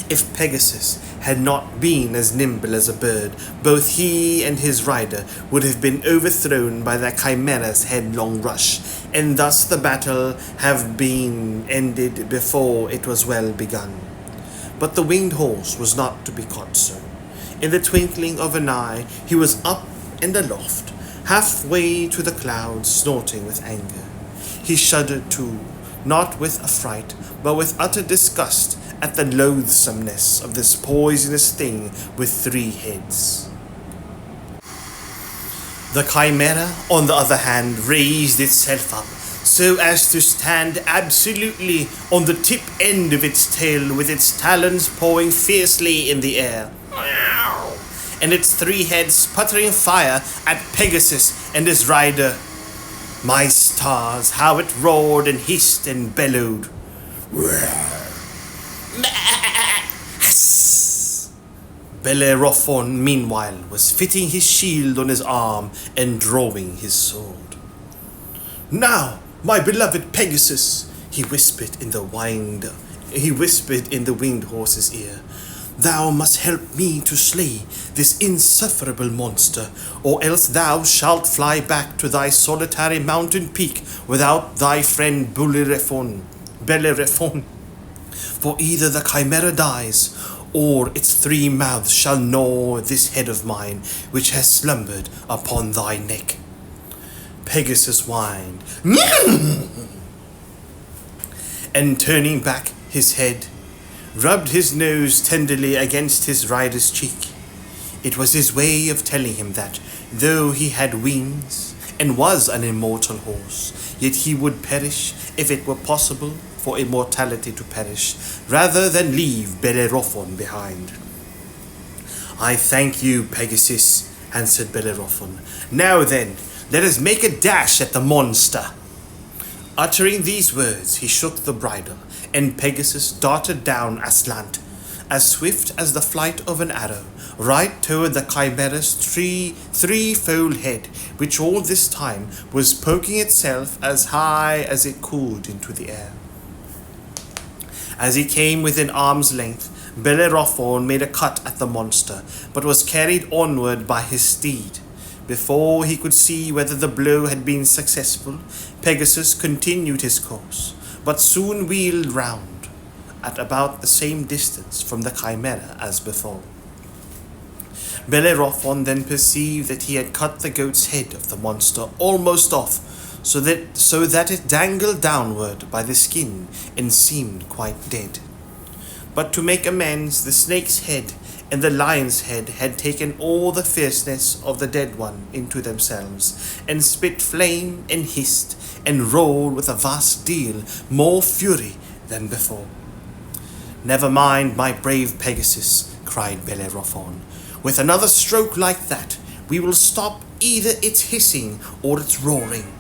If Pegasus had not been as nimble as a bird, both he and his rider would have been overthrown by the Chimaera's headlong rush, and thus the battle have been ended before it was well begun. But the winged horse was not to be caught so. In the twinkling of an eye he was up and aloft, halfway to the clouds, snorting with anger. He shuddered too, not with affright, but with utter disgust at the loathsomeness of this poisonous thing with 3 heads. The Chimaera, on the other hand, raised itself up, so as to stand absolutely on the tip end of its tail, with its talons pawing fiercely in the air, and its 3 heads sputtering fire at Pegasus and his rider. My stars, how it roared and hissed and bellowed! Bellerophon, meanwhile, was fitting his shield on his arm and drawing his sword. "Now, my beloved Pegasus," he whispered in the winged horse's ear, "thou must help me to slay this insufferable monster, or else thou shalt fly back to thy solitary mountain peak without thy friend Bellerophon. For either the Chimaera dies, or its 3 mouths shall gnaw this head of mine, which has slumbered upon thy neck." Pegasus whined, and turning back his head, rubbed his nose tenderly against his rider's cheek. It was his way of telling him that, though he had wings and was an immortal horse, yet he would perish if it were possible for immortality to perish, rather than leave Bellerophon behind. "I thank you, Pegasus," answered Bellerophon. "Now then, let us make a dash at the monster." Uttering these words, he shook the bridle, and Pegasus darted down aslant, as swift as the flight of an arrow, right toward the Chimaera's threefold head, which all this time was poking itself as high as it could into the air. As he came within arm's length, Bellerophon made a cut at the monster, but was carried onward by his steed. Before he could see whether the blow had been successful, Pegasus continued his course, but soon wheeled round, at about the same distance from the Chimaera as before. Bellerophon then perceived that he had cut the goat's head of the monster almost off, so that it dangled downward by the skin and seemed quite dead. But to make amends, the snake's head and the lion's head had taken all the fierceness of the dead one into themselves, and spit flame and hissed and rolled with a vast deal more fury than before. "Never mind, my brave Pegasus," cried Bellerophon. "With another stroke like that, we will stop either its hissing or its roaring."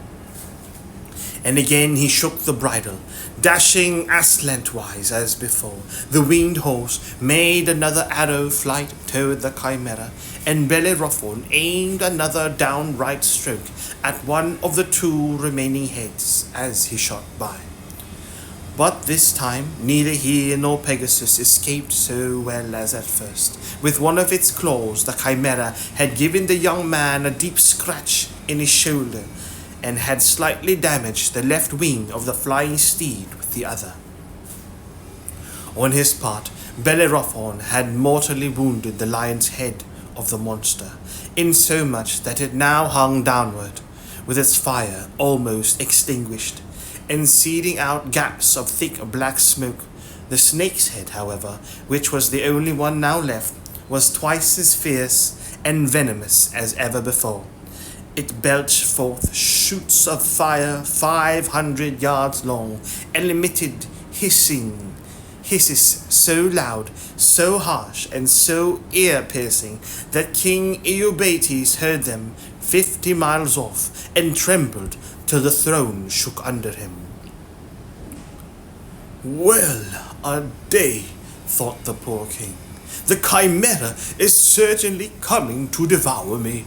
And again he shook the bridle, dashing aslantwise as before. The winged horse made another arrow flight toward the Chimaera, and Bellerophon aimed another downright stroke at one of the two remaining heads as he shot by. But this time neither he nor Pegasus escaped so well as at first. With one of its claws, the Chimaera had given the young man a deep scratch in his shoulder, and had slightly damaged the left wing of the flying steed with the other. On his part, Bellerophon had mortally wounded the lion's head of the monster, insomuch that it now hung downward, with its fire almost extinguished, and seething out gaps of thick black smoke. The snake's head, however, which was the only one now left, was twice as fierce and venomous as ever before. It belched forth shoots of fire 500 yards long, and emitted hisses so loud, so harsh, and so ear-piercing that King Eubates heard them 50 miles off, and trembled till the throne shook under him. "Well a day," thought the poor king. "The Chimaera is certainly coming to devour me."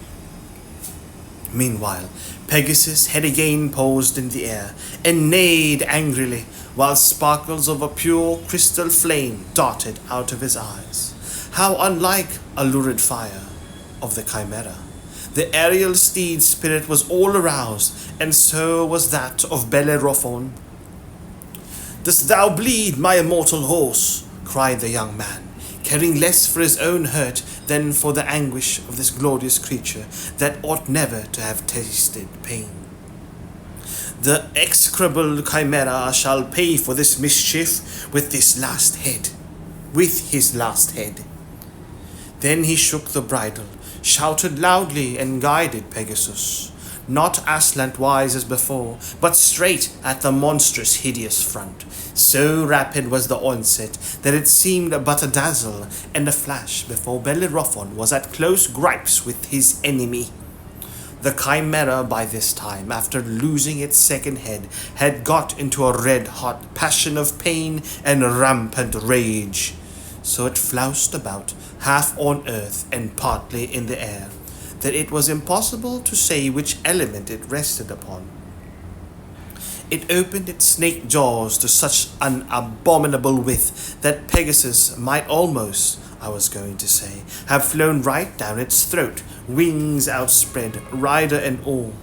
Meanwhile, Pegasus had again paused in the air, and neighed angrily, while sparkles of a pure crystal flame darted out of his eyes. How unlike a lurid fire of the Chimaera! The aerial steed spirit was all aroused, and so was that of Bellerophon. "Dost thou bleed, my immortal horse?" cried the young man, caring less for his own hurt than for the anguish of this glorious creature that ought never to have tasted pain. "The execrable Chimaera shall pay for this mischief with his last head. Then he shook the bridle, shouted loudly, and guided Pegasus, not aslantwise as before, but straight at the monstrous hideous front. So rapid was the onset that it seemed but a dazzle and a flash before Bellerophon was at close gripes with his enemy. The Chimaera by this time, after losing its second head, had got into a red-hot passion of pain and rampant rage. So it flounced about, half on earth and partly in the air, that it was impossible to say which element it rested upon. It opened its snake jaws to such an abominable width that Pegasus might almost, have flown right down its throat, wings outspread, rider and all.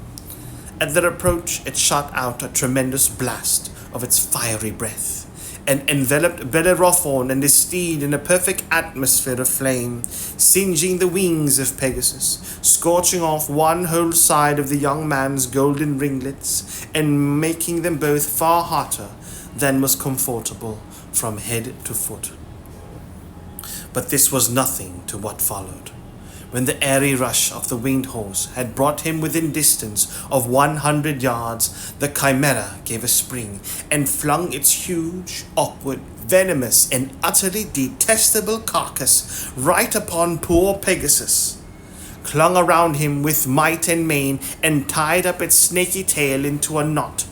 At their approach it shot out a tremendous blast of its fiery breath, and enveloped Bellerophon and his steed in a perfect atmosphere of flame, singeing the wings of Pegasus, scorching off one whole side of the young man's golden ringlets, and making them both far hotter than was comfortable from head to foot. But this was nothing to what followed. When the airy rush of the winged horse had brought him within distance of 100 yards, the Chimaera gave a spring, and flung its huge, awkward, venomous, and utterly detestable carcass right upon poor Pegasus, clung around him with might and main, and tied up its snaky tail into a knot.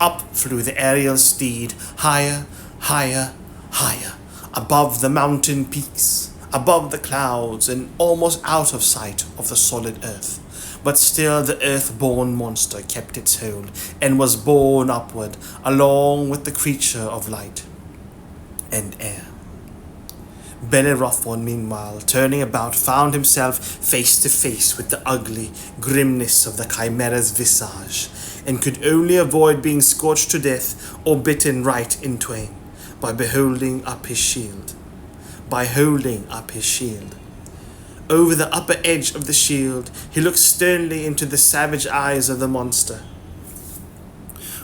Up flew the aerial steed, higher, higher, higher, above the mountain peaks, above the clouds, and almost out of sight of the solid earth. But still the earth-born monster kept its hold, and was borne upward, along with the creature of light and air. Bellerophon, meanwhile, turning about, found himself face to face with the ugly grimness of the Chimaera's visage, and could only avoid being scorched to death or bitten right in twain by holding up his shield. Over the upper edge of the shield, he looked sternly into the savage eyes of the monster.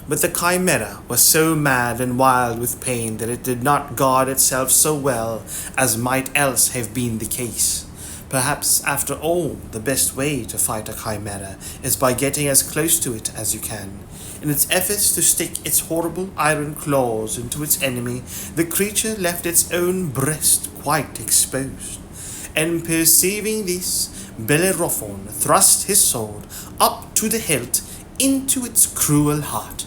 But the Chimaera was so mad and wild with pain that it did not guard itself so well as might else have been the case. Perhaps, after all, the best way to fight a Chimaera is by getting as close to it as you can. In its efforts to stick its horrible iron claws into its enemy, the creature left its own breast quite exposed. And perceiving this, Bellerophon thrust his sword up to the hilt into its cruel heart.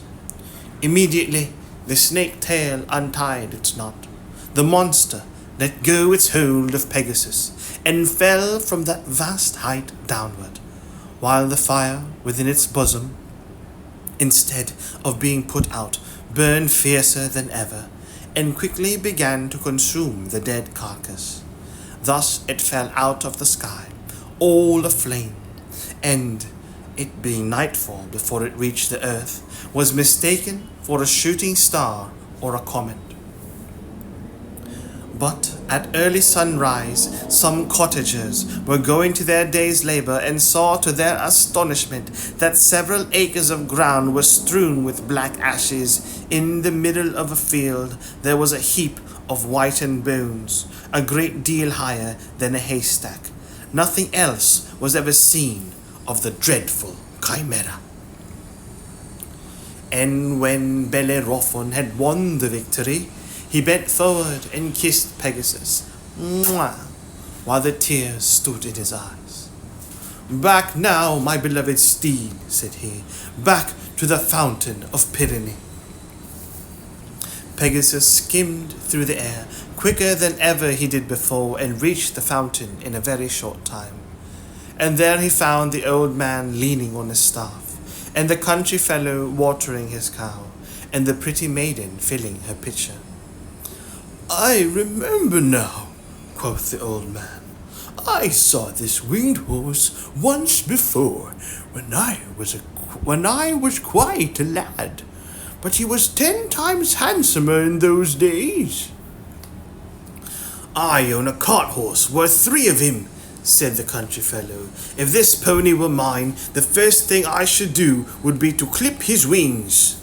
Immediately, the snake tail untied its knot. The monster let go its hold of Pegasus, and fell from that vast height downward, while the fire within its bosom, instead of being put out, burned fiercer than ever, and quickly began to consume the dead carcass. Thus it fell out of the sky, all aflame, and, it being nightfall before it reached the earth, was mistaken for a shooting star or a comet. But at early sunrise, some cottagers were going to their day's labor and saw to their astonishment that several acres of ground were strewn with black ashes. In the middle of a field there was a heap of whitened bones, a great deal higher than a haystack. Nothing else was ever seen of the dreadful Chimaera. And when Bellerophon had won the victory, he bent forward and kissed Pegasus, while the tears stood in his eyes. "Back now, my beloved steed," said he, "back to the fountain of Pirene." Pegasus skimmed through the air, quicker than ever he did before, and reached the fountain in a very short time. And there he found the old man leaning on his staff, and the country fellow watering his cow, and the pretty maiden filling her pitcher. "I remember now," quoth the old man. "I saw this winged horse once before, when I was quite a lad, but he was 10 times handsomer in those days." "I own a cart horse worth 3 of him," said the country fellow. "If this pony were mine, the first thing I should do would be to clip his wings."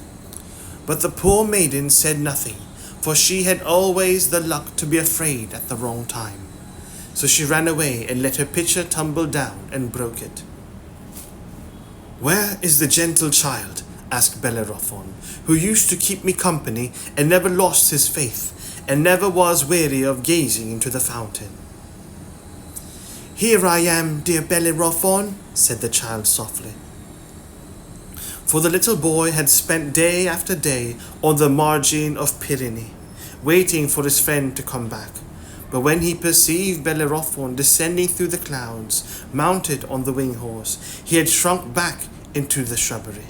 But the poor maiden said nothing, for she had always the luck to be afraid at the wrong time. So she ran away and let her pitcher tumble down and broke it. "Where is the gentle child?" asked Bellerophon, "who used to keep me company and never lost his faith, and never was weary of gazing into the fountain?" "Here I am, dear Bellerophon," said the child softly. For the little boy had spent day after day on the margin of Pirene, waiting for his friend to come back. But when he perceived Bellerophon descending through the clouds, mounted on the winged horse, he had shrunk back into the shrubbery.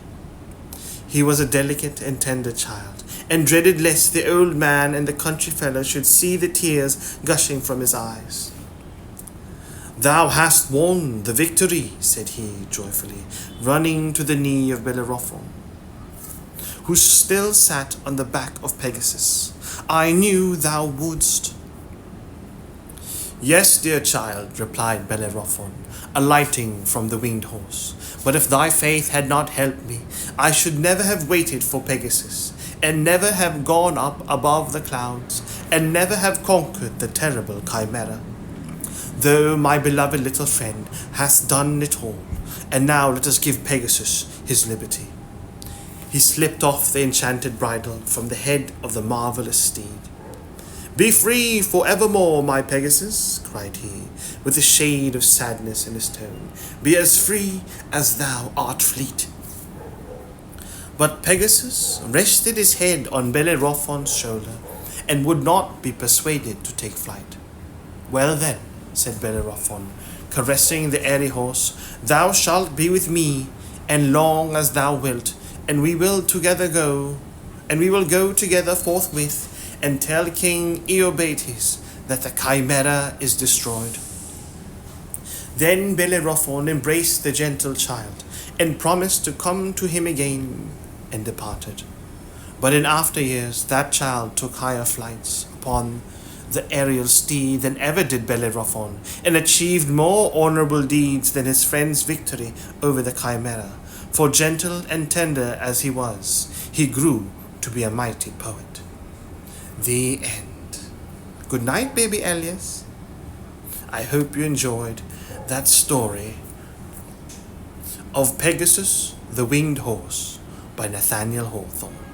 He was a delicate and tender child, and dreaded lest the old man and the country fellow should see the tears gushing from his eyes. "Thou hast won the victory," said he joyfully, running to the knee of Bellerophon, who still sat on the back of Pegasus. "I knew thou wouldst." "Yes, dear child," replied Bellerophon, alighting from the winged horse. "But if thy faith had not helped me, I should never have waited for Pegasus, and never have gone up above the clouds, and never have conquered the terrible Chimaera. Though my beloved little friend hath done it all, and now let us give Pegasus his liberty." He slipped off the enchanted bridle from the head of the marvelous steed. "Be free for evermore, my Pegasus," cried he, with a shade of sadness in his tone. "Be as free as thou art fleet." But Pegasus rested his head on Bellerophon's shoulder and would not be persuaded to take flight. Well then, said Bellerophon, caressing the airy horse, thou shalt be with me, and long as thou wilt, and we will go together forthwith, and tell King Iobates that the Chimaera is destroyed. Then Bellerophon embraced the gentle child, and promised to come to him again, and departed. But in after years that child took higher flights upon the aerial steed than ever did Bellerophon, and achieved more honourable deeds than his friend's victory over the Chimaera. For gentle and tender as he was, he grew to be a mighty poet. The end. Good night, baby Elias. I hope you enjoyed that story of Pegasus, the Winged Horse by Nathaniel Hawthorne.